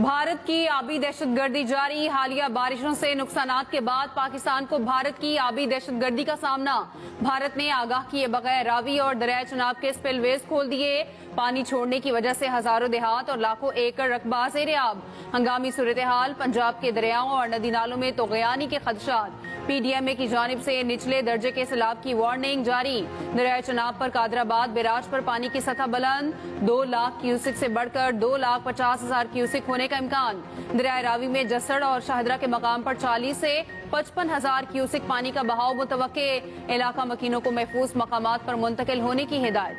भारत की आबी दहशतगर्दी जारी। हालिया बारिशों से नुकसानात के बाद पाकिस्तान को भारत की आबी दहशतगर्दी का सामना। भारत ने आगाह किए बगैर रावी और दरिया चनाब के स्पिलवेज खोल दिए। पानी छोड़ने की वजह से हजारों देहात और लाखों एकड़ रकबा ज़ेर-ए-आब। हंगामी सूरत हाल। पंजाब के दरियाओं और नदी नालों में तोग़यानी के खदशात। PDMA की जानिब से निचले दर्जे के सैलाब की वार्निंग जारी। दरिया चनाब पर कादराबाद बैराज पर पानी की सतह बुलंद। 2 लाख क्यूसिक से बढ़कर 2,50,000 क्यूसिक होने का इम्कान। दरिया रावी में जसड़ और शाहदरा के मकाम पर 40 से 55,000 क्यूसिक पानी का बहाव मुतवक्के। इलाका मकीनों को महफूज मकामात पर मुंतकिल होने की हिदायत।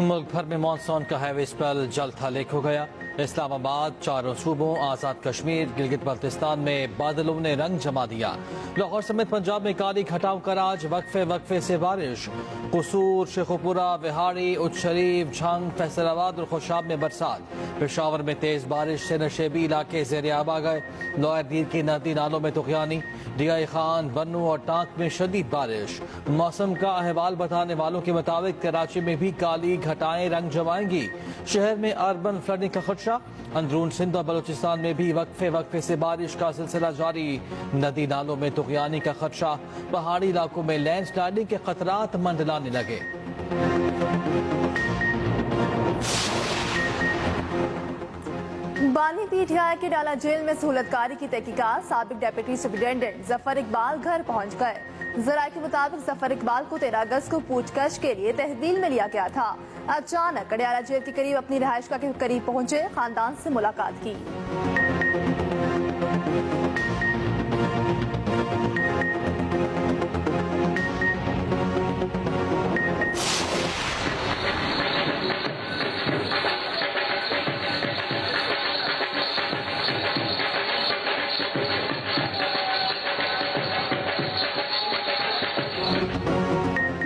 मुल्क भर में मानसून का हैवी स्पेल जल्द हल्क हो गया। इस्लामाबाद, चारों सूबों, आजाद कश्मीर, गिलगित बल्तिस्तान में बादलों ने रंग जमा दिया। लाहौर समेत पंजाब में काली घटाओं का राज। वक्फे से बारिश। कसूर, शेखुपुरा, बिहाड़ी, उच्च शरीफ, झंग, फैसलाबाद और खुशाब में बरसात। पेशावर में तेज बारिश से नशेबी इलाके ज़ेर-ए-आब आ गए। लोअर की नदी नालों में तुग़यानी। डियाई खान, बन्नू और टांक में शदीद बारिश। मौसम का अहवाल बताने वालों के मुताबिक कराची में भी काली घटाएं रंग जमाएंगी। शहर में अर्बन फ्लडिंग का खदशा। अंदरून सिंध और बलूचिस्तान में भी वक्फे से बारिश का सिलसिला जारी। नदी नालों में तुग़यानी का खदशा। पहाड़ी इलाकों में लैंडस्लाइडिंग के खतरात मंडलाने लगे। बानी PTI के डाला जेल में सहूलतकारी की तहकीकात। साबिक डेप्यूटी सुप्रिंटेंडेंट जफर इकबाल घर पहुंच गए। जराये के मुताबिक जफर इकबाल को 13 अगस्त को पूछताछ के लिए तहवील में लिया गया था। अचानक अडयाला जेल के करीब अपनी रिहाइशगाह के करीब पहुंचे, खानदान से मुलाकात की।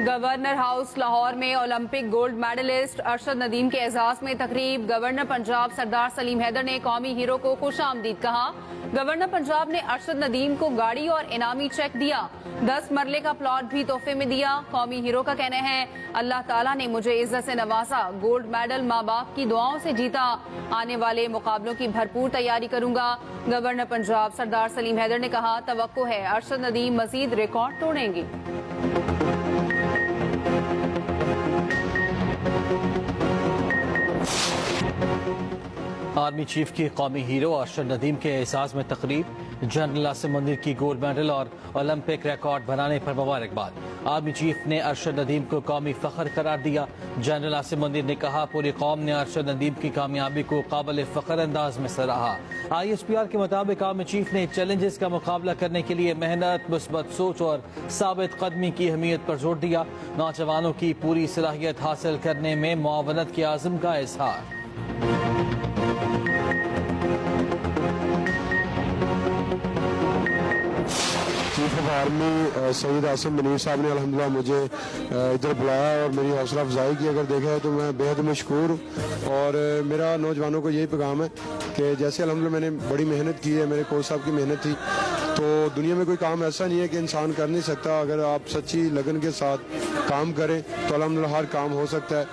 गवर्नर हाउस लाहौर में Olympic gold medallist Arshad Nadeem के एजाज में तकरीब। गवर्नर पंजाब सरदार सलीम हैदर ने कौमी हीरो को खुशामदीद कहा। गवर्नर पंजाब ने अरशद नदीम को गाड़ी और इनामी चेक दिया। 10 मरले का प्लॉट भी तोहफे में दिया। कौमी हीरो का कहना है, अल्लाह ताला ने मुझे इज्जत से नवाजा। गोल्ड मेडल माँ बाप की दुआओं से जीता। आने वाले मुकाबलों की भरपूर तैयारी करूंगा। गवर्नर पंजाब सरदार सलीम हैदर ने कहा, तवक्को है अरशद नदीम मजीद रिकॉर्ड तोड़ेंगे। आर्मी चीफ की कौमी हीरो अरशद नदीम के एजाज में तकरीब। जनरल आसिम मुनीर की गोल्ड मेडल और ओलंपिक रिकॉर्ड बनाने पर मुबारकबाद। आर्मी चीफ ने अरशद नदीम को कौमी फख्र करार दिया। जनरल आसिम मुनीर ने कहा, पूरी कौम ने अरशद नदीम की कामयाबी को काबिल फख्र अंदाज में सराहा। ISPR के मुताबिक आर्मी चीफ ने चैलेंजेस का मुकाबला करने के लिए मेहनत, मुस्बत सोच और साबित कदमी की अहमियत पर जोर दिया। नौजवानों की पूरी सलाहियत हासिल करने में मुआवनत के आज़म का इजहार। Chief of army Syed Asim Munir sahab ने अल्हम्दुलिल्लाह मुझे इधर बुलाया और मेरी हौसला अफजाई की। अगर देखा है तो मैं बेहद मशकूर हूँ। और मेरा नौजवानों को यही पैगाम है कि जैसे अल्हम्दुलिल्लाह मैंने बड़ी मेहनत की है, मेरे कोच साहब की मेहनत थी, तो दुनिया में कोई काम ऐसा नहीं है कि इंसान कर नहीं सकता। अगर आप सच्ची लगन के साथ काम करें तो अल्हम्दुलिल्लाह हर काम हो सकता है।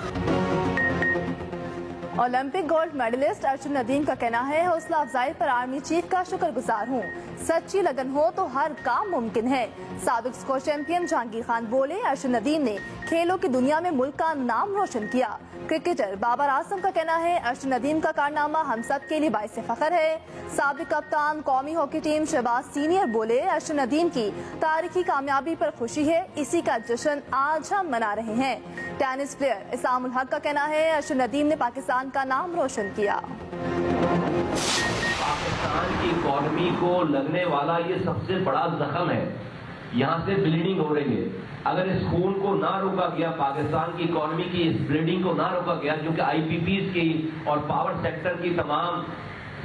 Olympic gold medallist Arshad Nadeem का कहना है, हौसला अफजाई पर आर्मी चीफ का शुक्रगुजार हूँ। सच्ची लगन हो तो हर काम मुमकिन है। साबिक स्क्वॉश चैंपियन जहांगीर खान बोले, अरशद नदीम ने खेलों की दुनिया में मुल्क का नाम रोशन किया। क्रिकेटर बाबर आजम का कहना है, अरशद नदीम का कारनामा हम सब के लिए बाइस फख्र है। साबिक कप्तान कौमी हॉकी टीम शहबाज सीनियर बोले, अरशद नदीम की तारीखी कामयाबी पर खुशी है, इसी का जश्न आज हम मना रहे हैं। टेनिस प्लेयर इसामुल हक का कहना है, अरशद नदीम ने पाकिस्तान का नाम रोशन किया। पाकिस्तान की इकॉनमी को लगने वाला ये सबसे बड़ा जख्म है। यहाँ से ब्लीडिंग हो रही है। अगर इस खून को ना रोका गया, पाकिस्तान की इकॉनमी की इस ब्लीडिंग को ना रोका गया, जो कि IPPs की और पावर सेक्टर की तमाम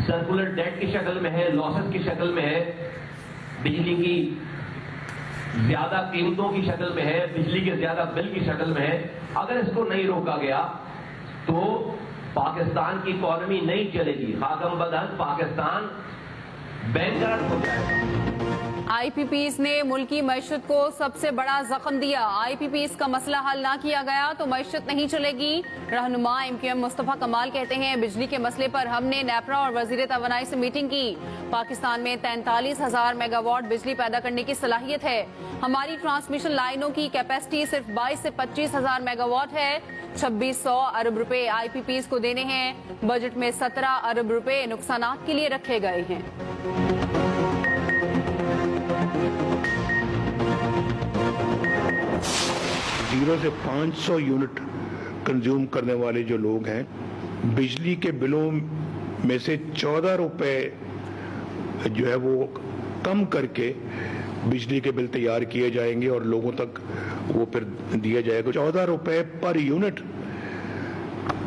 सर्कुलर डेट की शक्ल में है, लॉसेस की शक्ल में है, बिजली की ज्यादा कीमतों की शक्ल में है, बिजली के ज्यादा बिल की शक्ल में है, अगर इसको नहीं रोका गया तो पाकिस्तान की इकॉनमी नहीं चलेगी। खाकम बदहक पाकिस्तान बैंकरप्ट हो जाएगा। आईपीपीज ने मुल्की मईशत को सबसे बड़ा जख्म दिया। आईपीपीज का मसला हल ना किया गया तो मईशत नहीं चलेगी। रहनुमा एमक्यूएम मुस्तफा कमाल कहते हैं, बिजली के मसले पर हमने नेपरा और वजीर तवानाई से मीटिंग की। पाकिस्तान में 43,000 मेगावाट बिजली पैदा करने की सलाहियत है। हमारी ट्रांसमिशन लाइनों की कैपेसिटी सिर्फ 22 से 25,000 मेगावाट है। 2600 अरब रुपए आईपीपीज को देने हैं। बजट में 17 अरब रुपए नुकसानात के लिए रखे गए हैं। 0 से 500 यूनिट कंज्यूम करने वाले जो लोग हैं, बिजली के बिलों में से 14 रुपए जो है वो कम करके बिजली के बिल तैयार किए जाएंगे और लोगों तक वो फिर दिया जाएगा। 14 रुपए पर यूनिट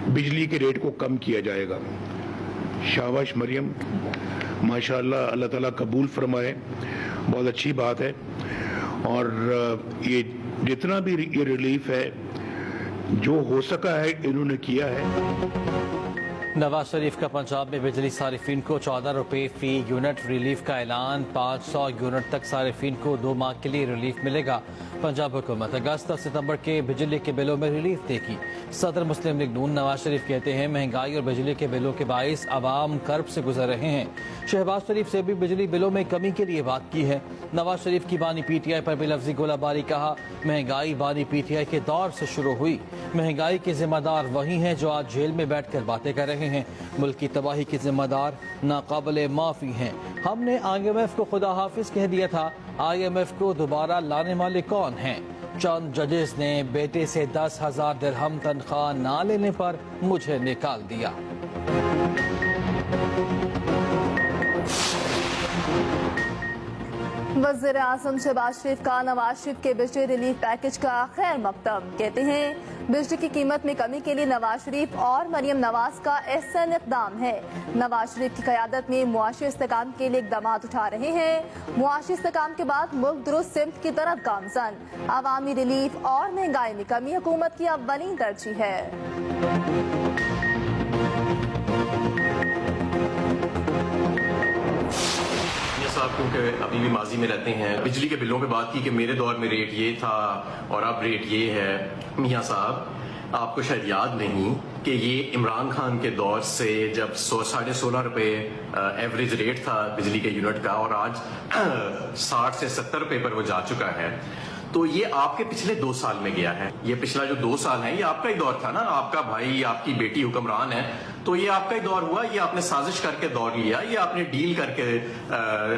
बिजली के रेट को कम किया जाएगा। शाबाश मरियम, माशाल्लाह, अल्लाह ताला कबूल फरमाए, बहुत अच्छी बात है। और ये जितना भी ये रिलीफ है जो हो सका है इन्होंने किया है। नवाज शरीफ का पंजाब में बिजली सारिफिन को 14 रुपए फी यूनिट रिलीफ का ऐलान। 500 यूनिट तक सारिफिन को 2 माह के लिए रिलीफ मिलेगा। पंजाब हुकूमत अगस्त और सितंबर के बिजली के बिलों में रिलीफ देगी। सदर मुस्लिम लीग नून नवाज शरीफ कहते हैं, महंगाई और बिजली के बिलों के बाइस आवाम कर्ब से गुजर रहे हैं। शहबाज शरीफ से भी बिजली बिलों में कमी के लिए बात की है। नवाज शरीफ की बानी पीटीआई पर भी लफ्जी गोलाबारी कहा। महंगाई बानी पीटीआई के दौर से शुरू हुई। महंगाई के जिम्मेदार वही हैं जो आज जेल में बैठकर बातें कर रहे हैं। मुल्क की तबाही के जिम्मेदार नाकाबिले माफी हैं। हमने IMF को खुदा हाफिज कह दिया था। IMF को दोबारा लाने वाले कौन हैं? चंद जजेस ने बेटे से 10,000 दिरहम तनख्वाह ना लेने पर मुझे निकाल दिया। वज़ीर आज़म शहबाज शरीफ का नवाज शरीफ के बिजली रिलीफ पैकेज का खैर मकदम। कहते हैं, बिजली की कीमत में कमी के लिए नवाज शरीफ और मरियम नवाज का एहसन इक़दाम है। नवाज शरीफ की क़यादत में मुआशी इस्तेकाम के लिए इक़दाम उठा रहे हैं। मुआशी इस्तेकाम के बाद मुल्क दुरुस्त सिमत की तरफ गामजन। अवामी रिलीफ और महंगाई में कमी हुकूमत की अव्वलीन तरजीह है। साहब क्योंकि अभी भी माजी में रहते हैं, बिजली के बिलों पे बात की कि मेरे दौर में रेट ये था और अब रेट ये है। मियाँ साहब, आपको शायद याद नहीं कि ये इमरान खान के दौर से जब 16.5 रुपए एवरेज रेट था बिजली के यूनिट का और आज 60 से 70 रुपए पर वो जा चुका है। तो ये आपके पिछले 2 साल में गया है। ये पिछला जो 2 साल है ये आपका ही दौर था ना। आपका भाई, आपकी बेटी हुक्मरान है, तो ये आपका ही दौर हुआ। ये आपने साजिश करके दौर लिया, ये आपने डील करके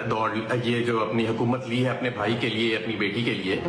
दौर, ये जो अपनी हुकूमत ली है अपने भाई के लिए, अपनी बेटी के लिए।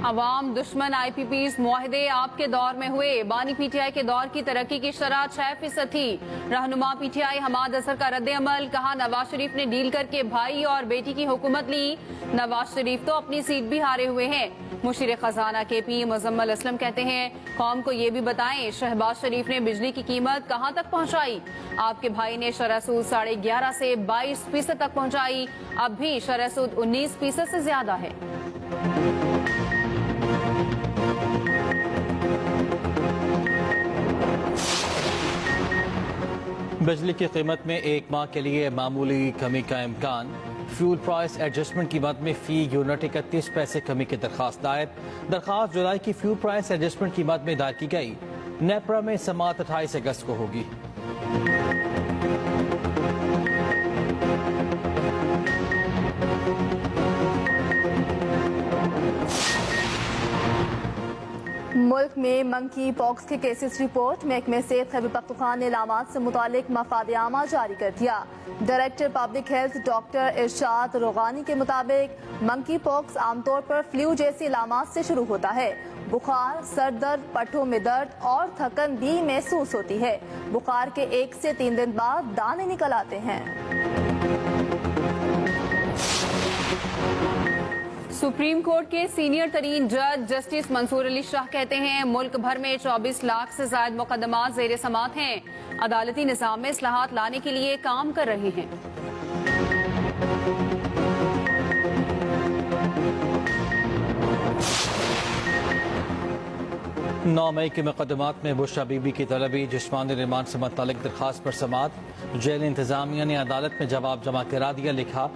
अवाम दुश्मन IPPs मुआहदे आपके दौर में हुए। बानी PTI के दौर की तरक्की की शरह 6% थी। रहनुमा PTI हमाद असर का रद्द अमल। कहा, नवाज शरीफ ने डील करके भाई और बेटी की हुकूमत ली। नवाज शरीफ तो अपनी सीट भी हारे हुए हैं। मुशीर खजाना KP मुजम्मल असलम कहते हैं, कौम को ये भी बताएं शहबाज शरीफ ने बिजली की कीमत कहां तक पहुंचाई। आपके भाई ने शरह सूद 11.5 से 22% तक पहुंचाई। अब भी शरह सूद 19% से ज्यादा है। बिजली की कीमत में 1 माह के लिए मामूली कमी का इम्कान। फ्यूल प्राइस एडजस्टमेंट कीमत में फी यूनिट 31 पैसे कमी की दरखास्त दायर। दरखास्त जुलाई की फ्यूल प्राइस एडजस्टमेंट कीमत में दायर की गई। नेपरा में समाअत 28 अगस्त को होगी। मुल्क में मंकी पॉक्स के केसेस रिपोर्ट। महकमे सेहत खैबर पख्तूनख्वा ने इलामात से मुतालिक मफाद आमा जारी कर दिया। डायरेक्टर पब्लिक हेल्थ डॉक्टर इरशाद रोगानी के मुताबिक मंकी पॉक्स आमतौर पर फ्लू जैसी इलामात से शुरू होता है। बुखार, सर दर्द, पट्टों में दर्द और थकन भी महसूस होती है। बुखार के 1 से 3 दिन बाद दाने निकल आते हैं। सुप्रीम कोर्ट के सीनियर तरीन जज जस्टिस मंसूर अली शाह कहते हैं, मुल्क भर में 24 लाख से ज्यादा मुकदमात ज़ेर समाअत हैं। अदालती निज़ाम में इस्लाहात लाने के लिए काम कर रहे हैं। 9 मई के मुकदमात में बुशरा बीबी की तलबी जिस्मानी रिमांड से मुतल्लिक दरखास्त पर समाअत। जेल इंतजामिया ने अदालत में जवाब जमा करा दिया। लिखा